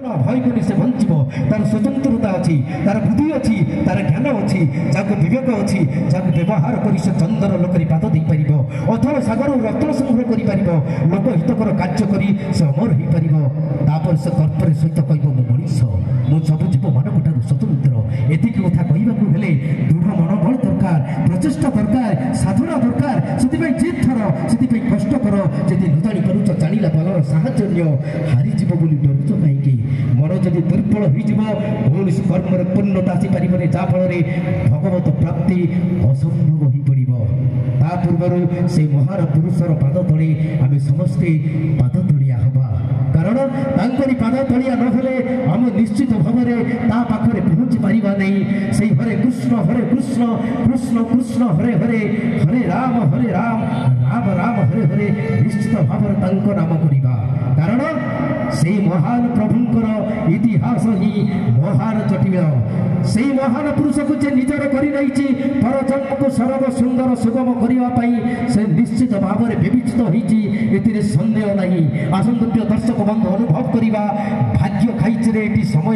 भय कर से बंचब तार स्वतंत्रता अच्छी तार बुद्धि अच्छी तार ज्ञान अच्छी जहाँ विवेक अच्छी जहाँ व्यवहार कर से चंदन लोक पाद दे पार अथवा सागर रत्न संग्रह कर लोक हितकर कार्य कर से अमर हो पार से कर्पर सहित कह मनीष मु सब जीव मानव ठार स्वतंत्र एति कथा कहवाक हेले दृढ़ मनोबल दरकार प्रचेषा दरकार साधना दरकार से जिद थर से कष्ट कर जदि न जाणी पारुच जाना बलर साहचर्य हारीज बोली डरुच कहीं मन जदि दुर्बल हो कर्म पूर्णता आसीपर जहाँफल भगवत प्राप्ति असंभव हो पड़ ता पूर्व से महान पुरुषर पाद तले आम समस्ते पाद तलिया हवा कारण तांकरी पाद तलिया नहले आम निश्चित भाव में ता पाखरे पहुँची पारिबा नहीं से हरे कृष्ण कृष्ण कृष्ण हरे हरे हरे राम राम राम हरे हरे निश्चित भाव तांको नाम करिबा कारण से महान प्रभुंकर इतिहास ही महान जटिल से महान पुरुष को जे निजर कर पर जन्म को सरल सुंदर सुगम करने से निश्चित भाव में विवेचित होती सन्देह नहीं। आसंत दर्शक बंधु अनुभव करवा भाग्य खाई समय